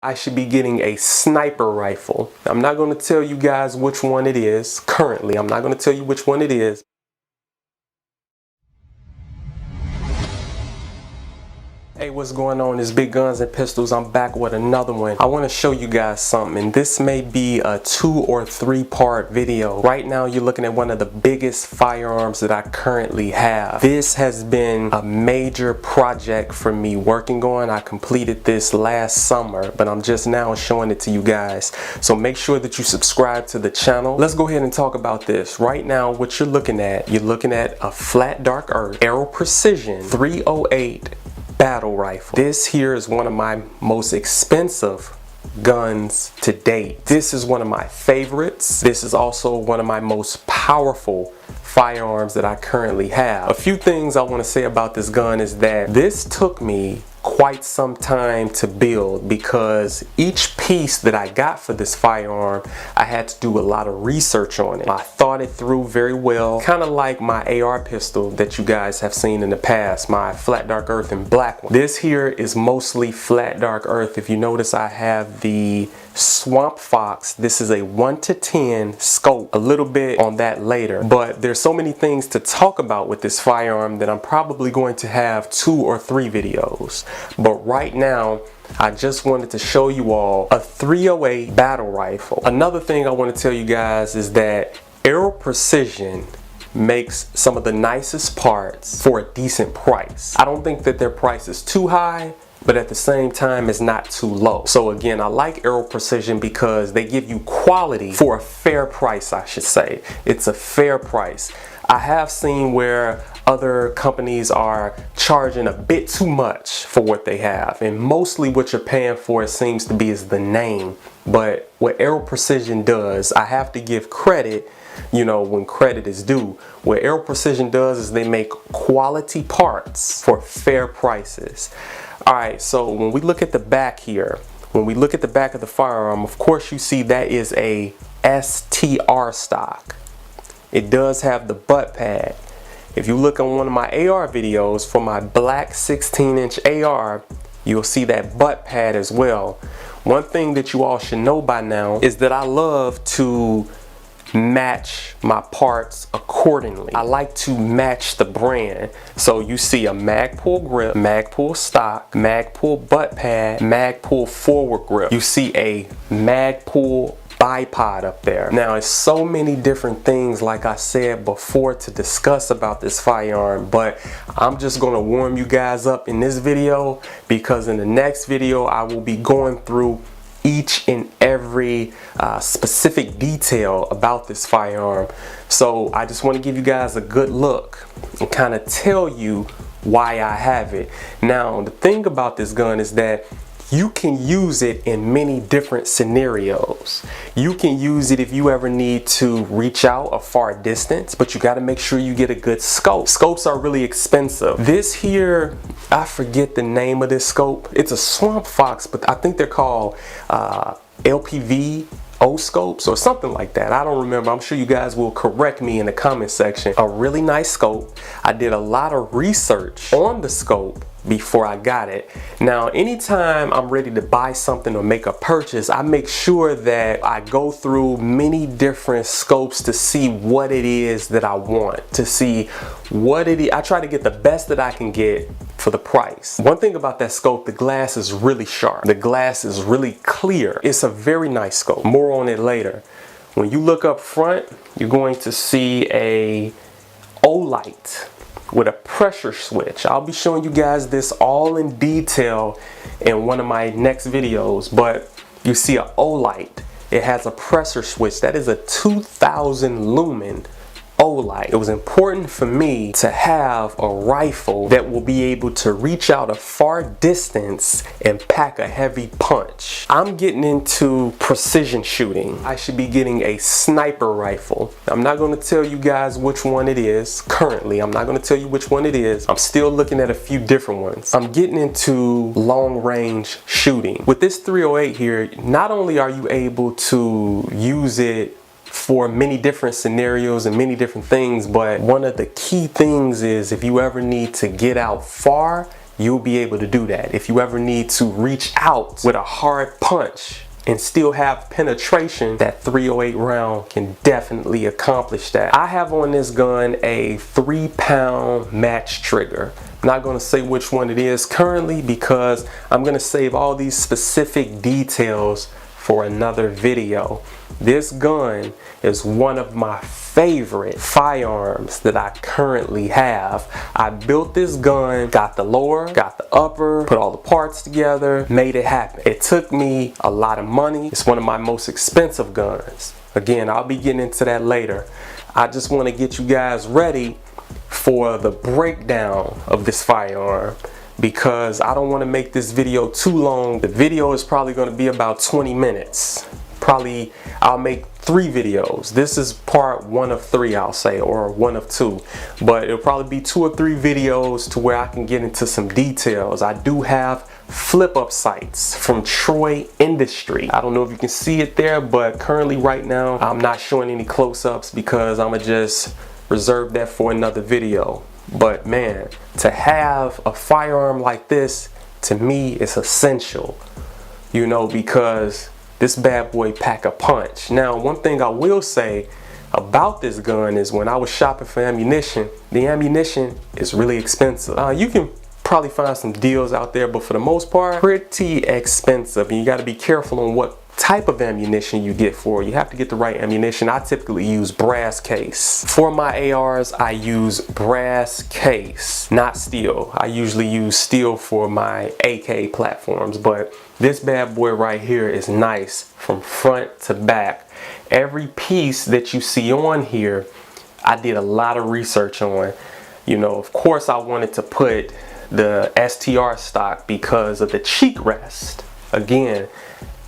I should be getting a sniper rifle. I'm not going to tell you guys which one it is currently. I'm not going to tell you which one it is. Hey, what's going on? It's Big Guns and Pistols. I'm back with another one. I want to show you guys something, and this may be a 2 or 3 part video. Right now you're looking at one of the biggest firearms that I currently have. This has been a major project for me working on. I completed this last summer, but I'm just now showing it to you guys. So make sure that you subscribe to the channel. Let's go ahead and talk about this. Right now what you're looking at a flat dark earth Aero Precision 308 battle rifle. This here is one of my most expensive guns to date. This is one of my favorites. This is also one of my most powerful firearms that I currently have. A few things I want to say about this gun is that this took me quite some time to build, because each piece that I got for this firearm, I had to do a lot of research on it. I thought it through very well, kind of like my AR pistol that you guys have seen in the past, my flat dark earth and black one. This here is mostly flat dark earth. If you notice, I have the Swamp Fox. This is a 1-to-10 scope. A little bit on that later, but there's so many things to talk about with this firearm that I'm probably going to have 2 or 3 videos. But right now I just wanted to show you all a 308 battle rifle. Another thing I want to tell you guys is that Aero Precision makes some of the nicest parts for a decent price. I don't think that their price is too high, but at the same time it's not too low. So again, I like Aero Precision because they give you quality for a fair price, I should say. It's a fair price. I have seen where other companies are charging a bit too much for what they have, and mostly what you're paying for, it seems to be, is the name. But what Aero Precision does, I have to give credit, you know, when credit is due. What Aero Precision does is they make quality parts for fair prices. Alright, so when we look at the back here, when we look at the back of the firearm, of course you see that is a STR stock. It does have the butt pad. If you look on one of my AR videos for my black 16-inch AR, you'll see that butt pad as well. One thing that you all should know by now is that I love to match my parts accordingly. I like to match the brand. So you see a Magpul grip, Magpul stock, Magpul butt pad, Magpul forward grip. You see a Magpul bipod up there. Now, it's so many different things, like I said before, to discuss about this firearm, but I'm just going to warm you guys up in this video, because in the next video I will be going through each and every specific detail about this firearm. So I just want to give you guys a good look and kind of tell you why I have it. Now, the thing about this gun is that you can use it in many different scenarios. You can use it if you ever need to reach out a far distance, but you got to make sure you get a good scope. Scopes are really expensive. This here, I forget the name of this scope. It's a Swamp Fox, but I think they're called LPV scopes or something like that. I don't remember. I'm sure you guys will correct me in the comment section. A really nice scope. I did a lot of research on the scope before I got it. Now, anytime I'm ready to buy something or make a purchase, I make sure that I go through many different scopes to see what it is that I want, to see what it is. I try to get the best that I can get for the price. One thing about that scope, the glass is really sharp. The glass is really clear. It's a very nice scope. More on it later. When you look up front, you're going to see a O-light with a pressure switch. I'll be showing you guys this all in detail in one of my next videos, but you see a O-light. It has a pressure switch. That is a 2000 lumen O-light. It was important for me to have a rifle that will be able to reach out a far distance and pack a heavy punch. I'm getting into precision shooting. I should be getting a sniper rifle. I'm not going to tell you guys which one it is currently. I'm not going to tell you which one it is. I'm still looking at a few different ones. I'm getting into long range shooting. With this 308 here, not only are you able to use it for many different scenarios and many different things, but one of the key things is if you ever need to get out far, you'll be able to do that. If you ever need to reach out with a hard punch and still have penetration, that 308 round can definitely accomplish that. I have on this gun a 3-pound match trigger. I'm not going to say which one it is currently because I'm going to save all these specific details for another video. This gun is one of my favorite firearms that I currently have. I built this gun, got the lower, got the upper, put all the parts together, made it happen. It took me a lot of money. It's one of my most expensive guns. Again, I'll be getting into that later. I just want to get you guys ready for the breakdown of this firearm, because I don't want to make this video too long. The video is probably going to be about 20 minutes. Probably I'll make 3 videos. This is part 1 of 3, I'll say, or 1 of 2, but it'll probably be 2 or 3 videos to where I can get into some details. I do have flip up sights from Troy Industry. I don't know if you can see it there, but currently right now I'm not showing any close-ups because I'm gonna just reserve that for another video. But man, to have a firearm like this, to me, is essential, you know, because this bad boy pack a punch. Now, one thing I will say about this gun is when I was shopping for ammunition, the ammunition is really expensive. You can probably find some deals out there, but for the most part, pretty expensive. And you got to be careful on what type of ammunition you get for it. You have to get the right ammunition. I typically use brass case. For my ARs, I use brass case, not steel. I usually use steel for my AK platforms, but this bad boy right here is nice from front to back. Every piece that you see on here, I did a lot of research on. You know, of course I wanted to put the STR stock because of the cheek rest. Again,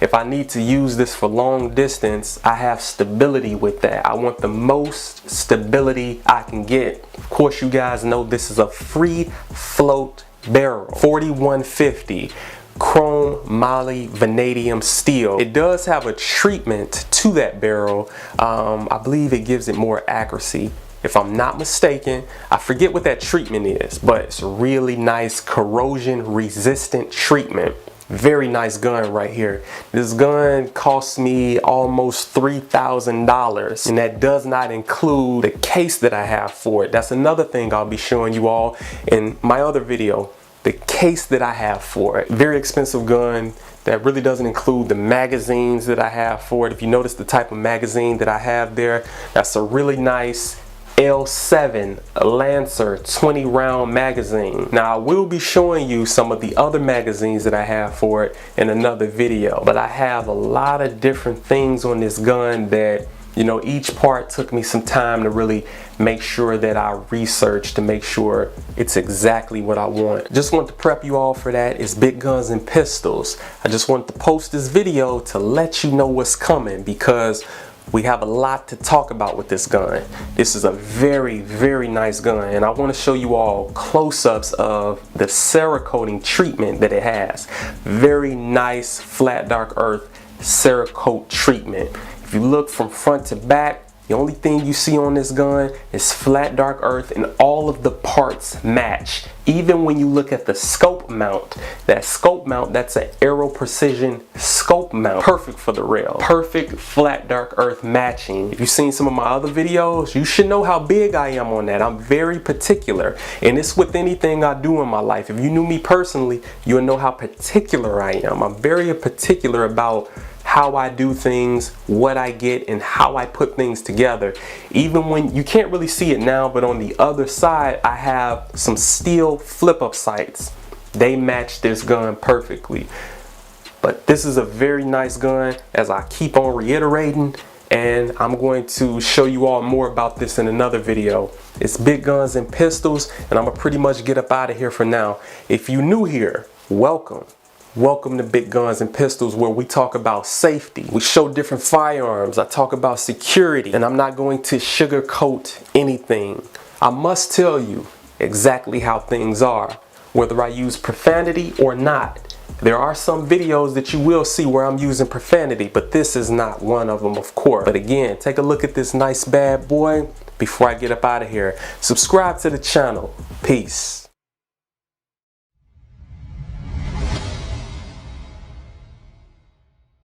if I need to use this for long distance, I have stability with that. I want the most stability I can get. Of course, you guys know this is a free float barrel, 4150 chrome moly vanadium steel. It does have a treatment to that barrel. I believe it gives it more accuracy, if I'm not mistaken. I forget what that treatment is, but it's a really nice corrosion resistant treatment. Very nice gun right here. This gun cost me almost $3,000, and that does not include the case that I have for it. That's another thing I'll be showing you all in my other video, the case that I have for it. Very expensive gun that really doesn't include the magazines that I have for it. If you notice the type of magazine that I have there, that's a really nice L7 Lancer 20 round magazine. Now I will be showing you some of the other magazines that I have for it in another video, but I have a lot of different things on this gun that, you know, each part took me some time to really make sure that I researched to make sure it's exactly what I want. Just want to prep you all for that. It's Big Guns and Pistols. I just wanted to post this video to let you know what's coming, because we have a lot to talk about with this gun. This is a very, very nice gun, and I want to show you all close-ups of the Cerakoting treatment that it has. Very nice flat dark earth Cerakote treatment. If you look from front to back, the only thing you see on this gun is flat dark earth, and all of the parts match. Even when you look at the scope mount, that scope mount, that's an Aero precision scope mount. Perfect for the rail. Perfect flat dark earth matching. If you've seen some of my other videos, you should know how big I am on that. I'm very particular, and it's with anything I do in my life. If you knew me personally, you'll know how particular I am. I'm very particular about how I do things, what I get, and how I put things together. Even when you can't really see it now, but on the other side I have some steel flip-up sights. They match this gun perfectly. But this is a very nice gun, as I keep on reiterating, and I'm going to show you all more about this in another video. It's Big Guns and Pistols, and I'm gonna pretty much get up out of here for now. If you're new here, welcome. Welcome to Big Guns and Pistols, where we talk about safety. We show different firearms. I talk about security, and I'm not going to sugarcoat anything. I must tell you exactly how things are, whether I use profanity or not. There are some videos that you will see where I'm using profanity, but this is not one of them, of course. But again, take a look at this nice bad boy before I get up out of here. Subscribe to the channel. Peace.